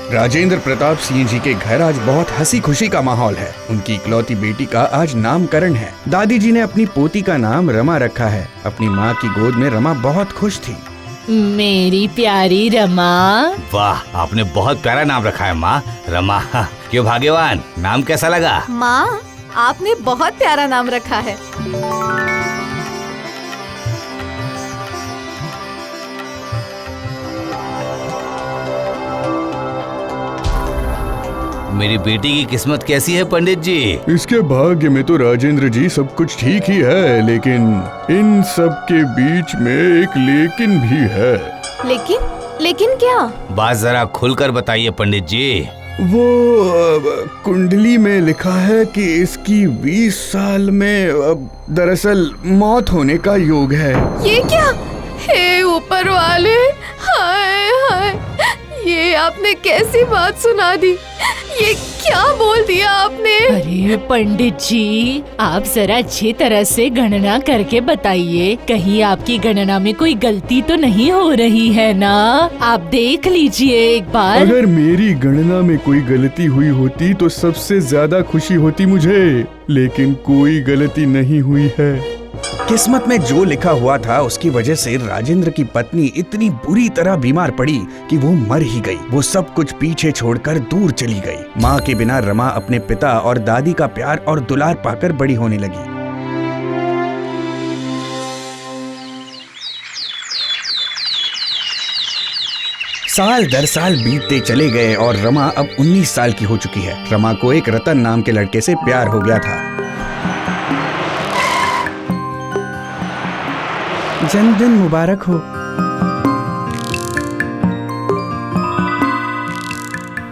राजेंद्र प्रताप सिंह जी के घर आज बहुत हंसी खुशी का माहौल है। उनकी इकलौती बेटी का आज नामकरण है। दादी जी ने अपनी पोती का नाम रमा रखा है। अपनी माँ की गोद में रमा बहुत खुश थी। मेरी प्यारी रमा। वाह, आपने बहुत प्यारा नाम रखा है माँ, रमा। क्यों भाग्यवान, नाम कैसा लगा? माँ, आपने बहुत प्यारा नाम रखा है। मेरी बेटी की किस्मत कैसी है पंडित जी? इसके भाग्य में तो राजेंद्र जी सब कुछ ठीक ही है, लेकिन इन सब के बीच में एक लेकिन भी है। लेकिन क्या? बात जरा खुलकर बताइए पंडित जी। वो कुंडली में लिखा है कि इसकी 20 साल में दरअसल मौत होने का योग है। ये क्या? हे ऊपर वाले, हाय हाय, ये आपने कैसी बात सुना दी? ये क्या बोल दिया आपने? अरे पंडित जी, आप जरा अच्छी तरह से गणना करके बताइए, कहीं आपकी गणना में कोई गलती तो नहीं हो रही है ना? आप देख लीजिए एक बार। अगर मेरी गणना में कोई गलती हुई होती तो सबसे ज्यादा खुशी होती मुझे, लेकिन कोई गलती नहीं हुई है। किस्मत में जो लिखा हुआ था उसकी वजह से राजेंद्र की पत्नी इतनी बुरी तरह बीमार पड़ी कि वो मर ही गई। वो सब कुछ पीछे छोड़कर दूर चली गई। माँ के बिना रमा अपने पिता और दादी का प्यार और दुलार पाकर बड़ी होने लगी। साल दर साल बीतते चले गए और रमा अब 19 साल की हो चुकी है। रमा को एक रतन नाम के लड़के से प्यार हो गया था। जन्मदिन मुबारक हो।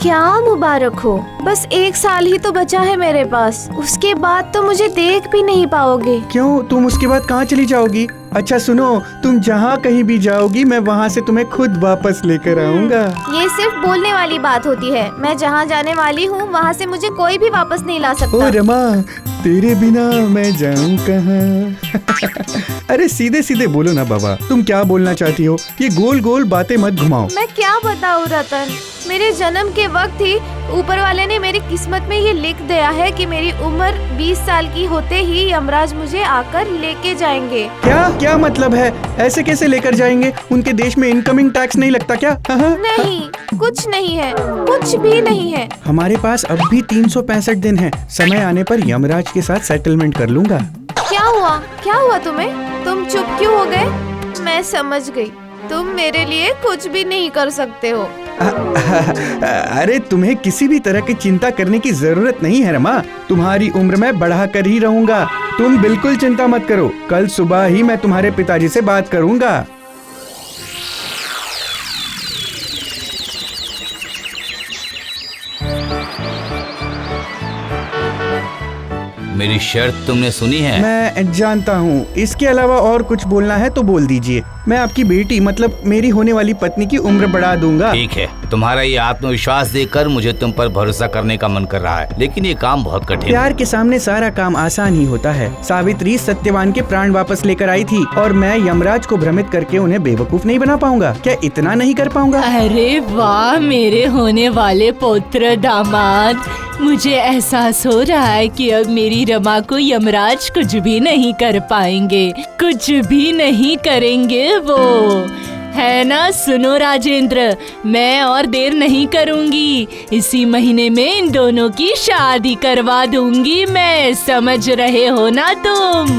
क्या मुबारक हो? बस 1 साल ही तो बचा है मेरे पास, उसके बाद तो मुझे देख भी नहीं पाओगे। क्यों, तुम उसके बाद कहाँ चली जाओगी? अच्छा सुनो, तुम जहाँ कहीं भी जाओगी मैं वहाँ से तुम्हें खुद वापस लेकर आऊँगा। ये सिर्फ बोलने वाली बात होती है। मैं जहाँ जाने वाली हूँ वहाँ से मुझे कोई भी वापस नहीं ला सकता। ओ रमा, तेरे बिना मैं जाऊँ कहाँ? अरे सीधे सीधे बोलो ना बाबा, तुम क्या बोलना चाहती हो? ये गोल गोल बातें मत घुमाओ। मैं क्या बताऊँ रतन, मेरे जन्म के वक्त ही ऊपर वाले ने मेरी किस्मत में ये लिख दिया है कि मेरी उम्र 20 साल की होते ही यमराज मुझे आकर लेके जाएंगे। क्या मतलब है? ऐसे कैसे लेकर जाएंगे? उनके देश में इनकमिंग टैक्स नहीं लगता क्या? नहीं, कुछ नहीं है, कुछ भी नहीं है। हमारे पास अब भी 365 दिन है। समय आने पर यमराज के साथ सेटलमेंट कर लूंगा। क्या हुआ तुम्हें? तुम चुप क्यों हो गए? मैं समझ गई, तुम मेरे लिए कुछ भी नहीं कर सकते हो। अरे तुम्हें किसी भी तरह की चिंता करने की जरूरत नहीं है रमा। तुम्हारी उम्र में बढ़ा कर ही रहूंगा। तुम बिल्कुल चिंता मत करो। कल सुबह ही मैं तुम्हारे पिताजी से बात करूंगा। मेरी शर्त तुमने सुनी है? मैं जानता हूँ। इसके अलावा और कुछ बोलना है तो बोल दीजिए। मैं आपकी बेटी मतलब मेरी होने वाली पत्नी की उम्र बढ़ा दूंगा। ठीक है, तुम्हारा ये आत्मविश्वास देखकर मुझे तुम पर भरोसा करने का मन कर रहा है, लेकिन ये काम बहुत कठिन है। प्यार के सामने सारा काम आसान ही होता है। सावित्री सत्यवान के प्राण वापस लेकर आई थी और मैं यमराज को भ्रमित करके उन्हें बेवकूफ नहीं बना पाऊंगा। क्या इतना नहीं कर पाऊंगा? अरे वाह मेरे होने वाले पुत्र दामाद, मुझे एहसास हो रहा है कि अब मेरी रमा को यमराज कुछ भी नहीं कर पाएंगे, कुछ भी नहीं करेंगे वो, है ना? सुनो राजेंद्र, मैं और देर नहीं करूंगी। इसी महीने में इन दोनों की शादी करवा दूंगी मैं, समझ रहे हो ना तुम?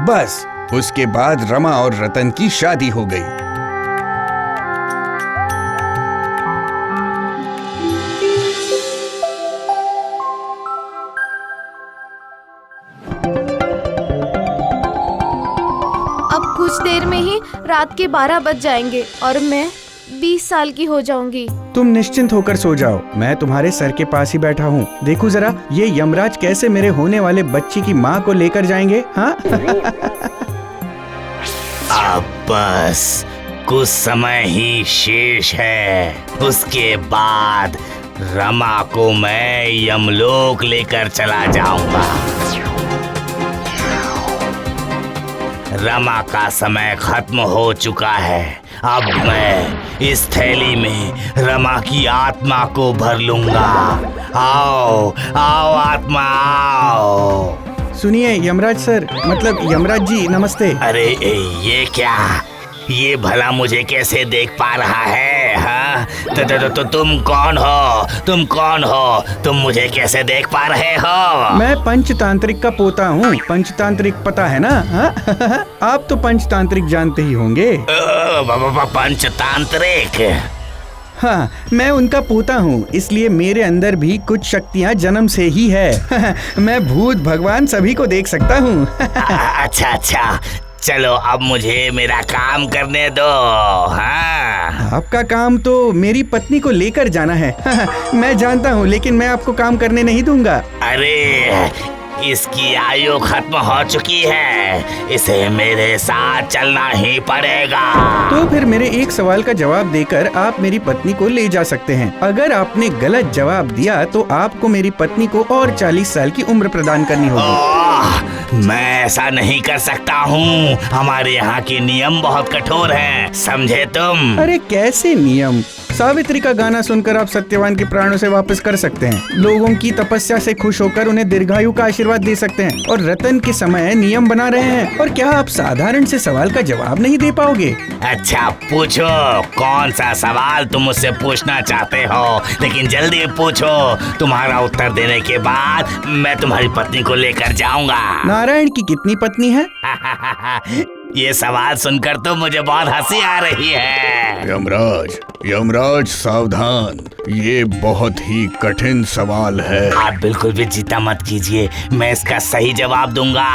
बस उसके बाद रमा और रतन की शादी हो गई। अब कुछ देर में ही रात के 12 बज जाएंगे और मैं 20 साल की हो जाऊंगी। तुम निश्चिंत होकर सो जाओ, मैं तुम्हारे सर के पास ही बैठा हूँ। देखो जरा ये यमराज कैसे मेरे होने वाले बच्चे की माँ को लेकर जाएंगे। हाँ? अब बस कुछ समय ही शेष है, उसके बाद रमा को मैं यमलोक लेकर चला जाऊंगा। रमा का समय खत्म हो चुका है। अब मैं इस थैली में रमा की आत्मा को भर लूंगा। आओ आओ आत्मा आओ। सुनिए यमराज सर, मतलब यमराज जी, नमस्ते। अरे ये क्या, ये भला मुझे कैसे देख पा रहा है? हाँ तो तुम कौन हो? तुम कौन हो? तुम मुझे कैसे देख पा रहे हो? मैं पंचतांत्रिक का पोता हूँ। पंचतांत्रिक पता है ना? हाँ? आप तो पंचतांत्रिक जानते ही होंगे। पंचतांत्रिक? हाँ, मैं उनका पोता हूँ, इसलिए मेरे अंदर भी कुछ शक्तियाँ जन्म से ही है। मैं भूत भगवान सभी को देख सकता हूँ। अच्छा, चलो अब मुझे मेरा काम करने दो। हाँ, आपका काम तो मेरी पत्नी को लेकर जाना है। मैं जानता हूँ, लेकिन मैं आपको काम करने नहीं दूंगा। अरे इसकी आयु खत्म हो चुकी है, इसे मेरे साथ चलना ही पड़ेगा। तो फिर मेरे एक सवाल का जवाब देकर आप मेरी पत्नी को ले जा सकते हैं। अगर आपने गलत जवाब दिया तो आपको मेरी पत्नी को और 40 साल की उम्र प्रदान करनी होगी। मैं ऐसा नहीं कर सकता हूँ, हमारे यहाँ के नियम बहुत कठोर हैं, समझे तुम? अरे कैसे नियम? सावित्री का गाना सुनकर आप सत्यवान के प्राणों से वापस कर सकते हैं, लोगों की तपस्या से खुश होकर उन्हें दीर्घायु का आशीर्वाद दे सकते हैं, और रतन के समय नियम बना रहे हैं। और क्या आप साधारण से सवाल का जवाब नहीं दे पाओगे? अच्छा पूछो, कौन सा सवाल तुम मुझसे पूछना चाहते हो, लेकिन जल्दी पूछो। तुम्हारा उत्तर देने के बाद मैं तुम्हारी पत्नी को लेकर जाऊंगा। नारायण की कितनी पत्नी है? ये सवाल सुनकर तो मुझे बहुत हंसी आ रही है। यमराज सावधान, ये बहुत ही कठिन सवाल है। आप बिल्कुल भी चिंता मत कीजिए, मैं इसका सही जवाब दूंगा।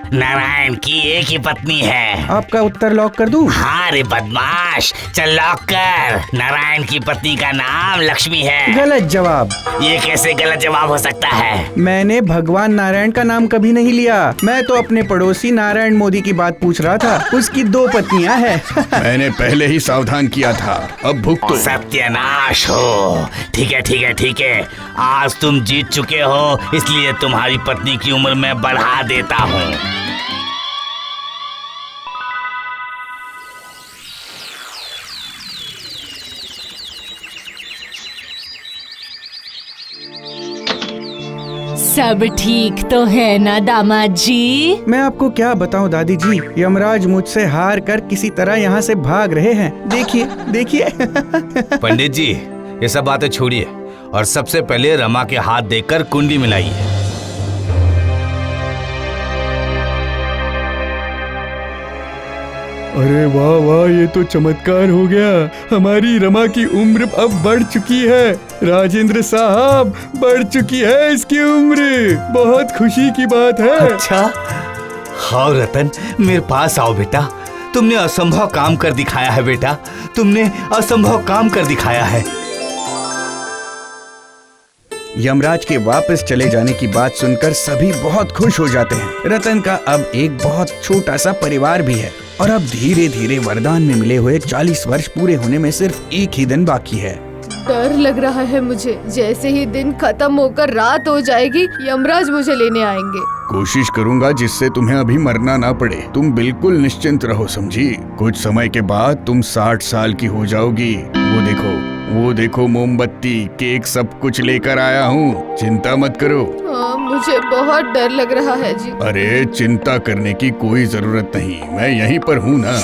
नारायण की एक ही पत्नी है। आपका उत्तर लॉक कर दूं? हाँ रे बदमाश, चल लॉक कर। नारायण की पत्नी का नाम लक्ष्मी है। गलत जवाब। ये कैसे गलत जवाब हो सकता है? मैंने भगवान नारायण का नाम कभी नहीं लिया। मैं तो अपने पड़ोसी नारायण मोदी की बात पूछ रहा था, उसकी 2 पत्नियां हैं। मैंने पहले ही सावधान किया था, अब भुगतो। सत्यानाश हो। ठीक है, आज तुम जीत चुके हो, इसलिए तुम्हारी पत्नी की उम्र मैं बढ़ा देता हूँ। सब ठीक तो है ना दामाद जी? मैं आपको क्या बताऊं दादी जी, यमराज मुझसे हार कर किसी तरह यहाँ से भाग रहे हैं। देखिए। पंडित जी, ये सब बातें छोड़िए और सबसे पहले रमा के हाथ देखकर कुंडी मिलाइए। अरे वाह, ये तो चमत्कार हो गया। हमारी रमा की उम्र अब बढ़ चुकी है। राजेंद्र साहब, बढ़ चुकी है इसकी उम्र। बहुत खुशी की बात है। अच्छा, हाँ रतन, मेरे पास आओ बेटा। तुमने असंभव काम कर दिखाया है बेटा, तुमने असंभव काम कर दिखाया है। यमराज के वापस चले जाने की बात सुनकर सभी बहुत खुश हो जाते हैं। रतन का अब एक बहुत छोटा सा परिवार भी है, और अब धीरे धीरे वरदान में मिले हुए 40 वर्ष पूरे होने में सिर्फ एक ही दिन बाकी है। डर लग रहा है मुझे, जैसे ही दिन खत्म होकर रात हो जाएगी यमराज मुझे लेने आएंगे। कोशिश करूंगा जिससे तुम्हें अभी मरना ना पड़े। तुम बिल्कुल निश्चिंत रहो, समझी? कुछ समय के बाद तुम 60 साल की हो जाओगी। वो देखो मोमबत्ती, केक, सब कुछ लेकर आया हूँ, चिंता मत करो। हाँ, मुझे बहुत डर लग रहा है जी। अरे चिंता करने की कोई जरूरत नहीं, मैं यहीं पर हूँ ना।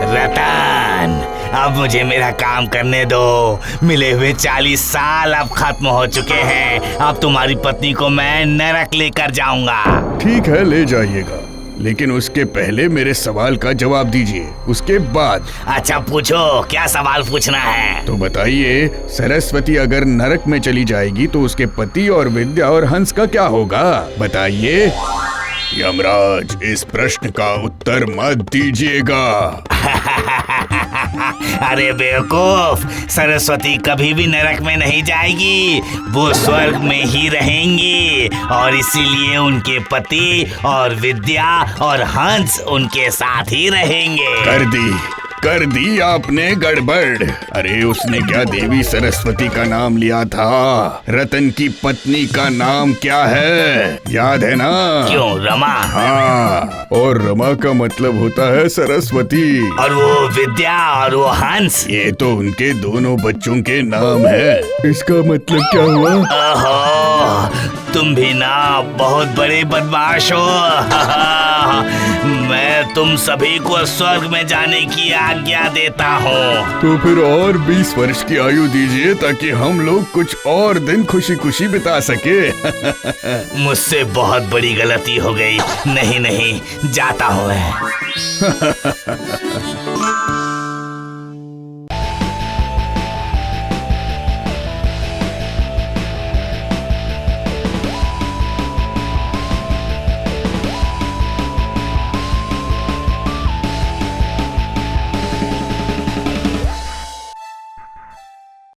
रतन, अब मुझे मेरा काम करने दो। मिले हुए 40 साल अब खत्म हो चुके हैं। अब तुम्हारी पत्नी को मैं नरक लेकर जाऊंगा। ठीक है, ले जाइएगा, लेकिन उसके पहले मेरे सवाल का जवाब दीजिए, उसके बाद। अच्छा पूछो, क्या सवाल पूछना है? तो बताइए, सरस्वती अगर नरक में चली जाएगी तो उसके पति और विद्या और हंस का क्या होगा? बताइए। यमराज, इस प्रश्न का उत्तर मत दीजिएगा। अरे बेवकूफ, सरस्वती कभी भी नरक में नहीं जाएगी, वो स्वर्ग में ही रहेंगी और इसीलिए उनके पति और विद्या और हंस उनके साथ ही रहेंगे। कर दी आपने गड़बड़। अरे उसने क्या देवी सरस्वती का नाम लिया था? रतन की पत्नी का नाम क्या है, याद है ना? क्यों, रमा? हाँ, और रमा का मतलब होता है सरस्वती। और वो विद्या और वो हंस, ये तो उनके दोनों बच्चों के नाम है। इसका मतलब क्या हुआ? ओहो, तुम भी ना बहुत बड़े बदमाश हो। मैं तुम सभी को स्वर्ग में जाने की आज्ञा देता हूँ। तो फिर और 20 वर्ष की आयु दीजिए ताकि हम लोग कुछ और दिन खुशी खुशी बिता सके। मुझसे बहुत बड़ी गलती हो गई। नहीं, जाता हूँ मैं।